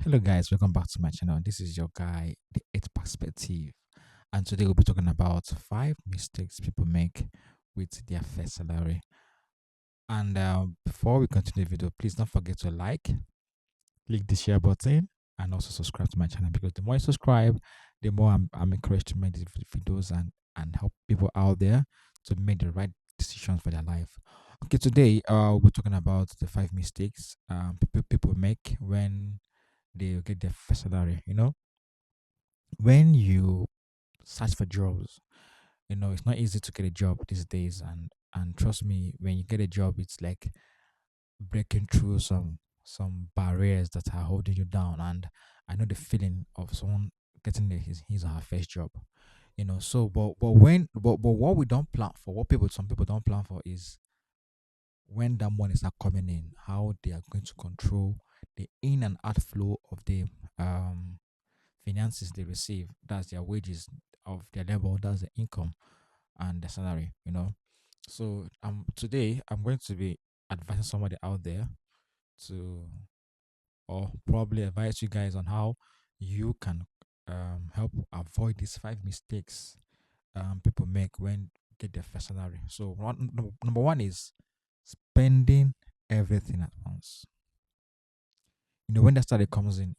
Hello, guys. Welcome back to my channel. This is your guy, the Eighth Perspective, and today we'll be talking about five mistakes people make with their first salary. And before we continue the video, please don't forget to like, click the share button, and also subscribe to my channel because the more you subscribe, the more I'm encouraged to make these videos and help people out there to make the right decisions for their life. Okay, today we're talking about the five mistakes people make when they get their first salary. When you search for jobs, it's not easy to get a job these days, and trust me, when you get a job, it's like breaking through some barriers that are holding you down. And I know the feeling of someone getting his or her first job. So but what we don't plan for, what people some people don't plan for, is when that money start coming in, how they are going to control the in and outflow of the um finances they receive. That's their wages of their labor, that's the income and the salary. So today I'm going to be advising somebody out there to, or probably advise you guys on how you can help avoid these five mistakes people make when get their first salary. So number one is spending everything at once. When that started comes in,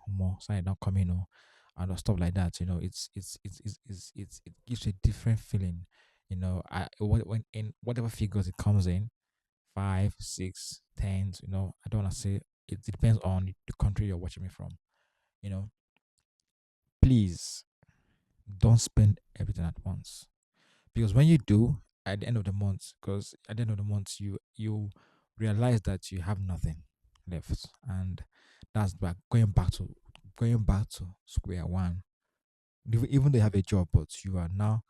more started not coming, and stuff like that. It gives you a different feeling. When in whatever figures it comes in, five, six, tens. I don't want to say it depends on the country you're watching me from. You know, please don't spend everything at once, because when you do, at the end of the month, you realize that you have nothing left, and that's back going back to square one. Even though you have a job, but you are now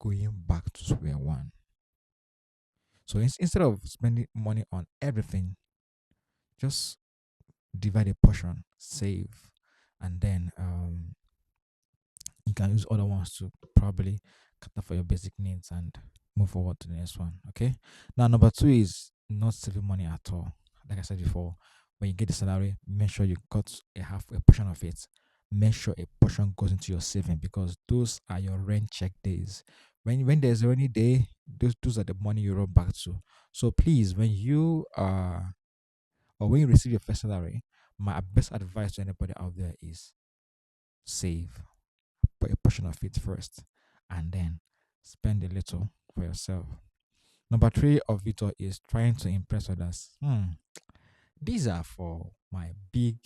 going back to square one. So instead of spending money on everything, just divide a portion, save, and then you can use other ones to probably cater for your basic needs and move forward to the next one. Okay. Now, number two is not saving money at all. Like I said before, when you get the salary, make sure you got a portion of it. Make sure a portion goes into your saving, because those are your rent check days. When there's a rainy day, those are the money you run back to. So please, when you receive your first salary, my best advice to anybody out there is save, put a portion of it first, and then spend a little for yourself. Number three of it all is trying to impress others. These are for my big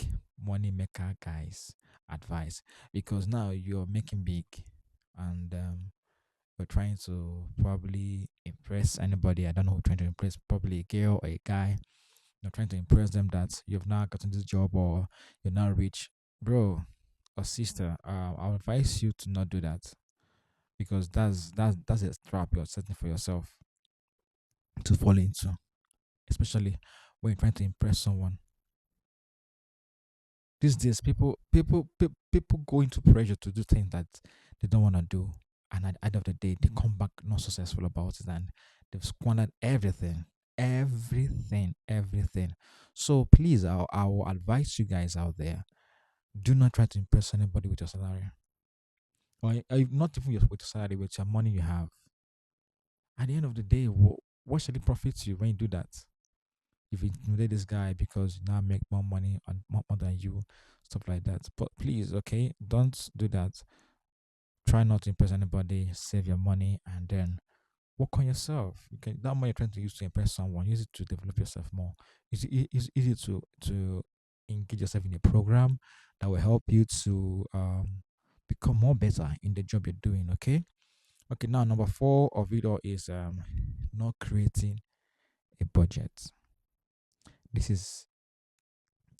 money maker guys advice, because now you're making big, and you're trying to probably impress anybody. I don't know who you're trying to impress, probably a girl or a guy. You're trying to impress them that you've now gotten this job or you're now rich. Bro or sister, I'll advise you to not do that, because that's a trap you're setting for yourself to fall into, especially when you're trying to impress someone. These days, people go into pressure to do things that they don't want to do, and at the end of the day, they come back not successful about it, and they've squandered everything. So please, I will advise you guys out there: do not try to impress anybody with your salary, or not even with your salary, with your money you have. At the end of the day, what shall it profit you when you do that? If you intimidate this guy because you now make more money and more than you, stuff like that. But please, okay, don't do that. Try not to impress anybody. Save your money and then work on yourself. That money you're trying to use to impress someone, use it to develop yourself more. It's easy to engage yourself in a program that will help you to become more better in the job you're doing. Okay. Now number four of it all is not creating a budget. This is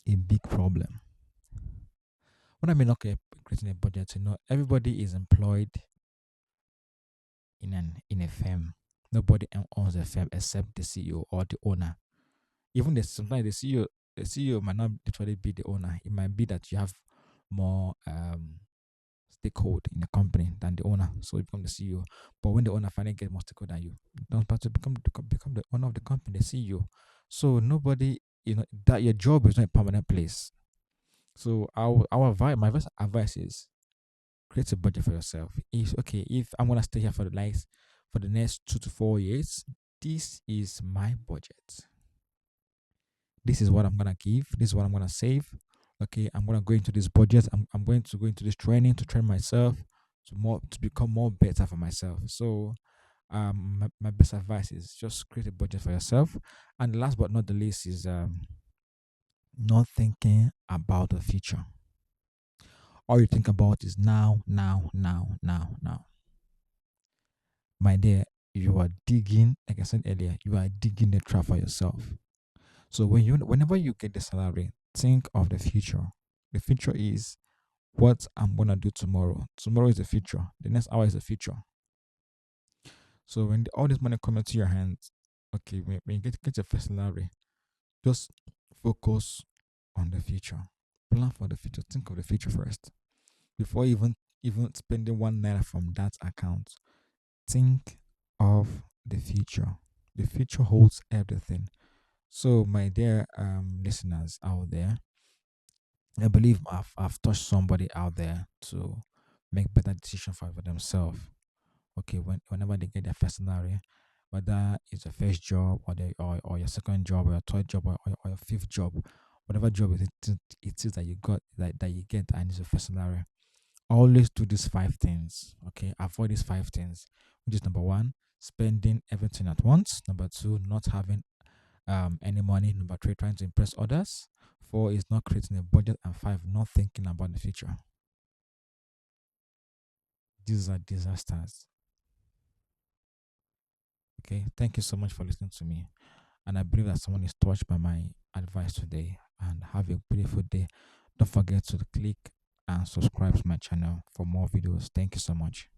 a big problem. What I mean, okay, creating a budget, everybody is employed in a firm. Nobody owns a firm except the CEO or the owner. Even sometimes the CEO might not literally be the owner. It might be that you have more stakehold in the company than the owner, so you become the CEO. But when the owner finally gets more stakehold than you, don't have to become the owner of the company, the CEO. So nobody, that your job is not a permanent place. So our advice, my first advice is create a budget for yourself. If okay, if I'm gonna stay here for the next 2 to 4 years, this is my budget. This is what I'm gonna give. This is what I'm gonna save. Okay, I'm gonna go into this budget. I'm going to go into this training to train myself to become more better for myself. So my best advice is just create a budget for yourself. And last but not the least is not thinking about the future. All you think about is now, now, now, now, now. My dear, you are digging, like I said earlier, you are digging the trap for yourself. So whenever you get the salary, think of the future. The future is what I'm gonna do tomorrow. Tomorrow is the future. The next hour is the future. So when all this money comes into your hands, okay, when you get your first salary, just focus on the future. Plan for the future. Think of the future first before even spending 1 naira from that account. Think of the future. The future holds everything. So, my dear listeners out there, I believe I've touched somebody out there to make better decisions for themselves. Okay, whenever they get their first salary, whether it's your first job or your second job or your third job or your fifth job, whatever job it is that you got that you get and it's your first salary, always do these 5 things. Okay, avoid these 5 things, which is number one, spending everything at once. Number two, not having any money. Number three, trying to impress others. Four is not creating a budget, and five, not thinking about the future. These are disasters. Okay, thank you so much for listening to me, and I believe that someone is touched by my advice today. And have a beautiful day. Don't forget to click and subscribe to my channel for more videos. Thank you so much.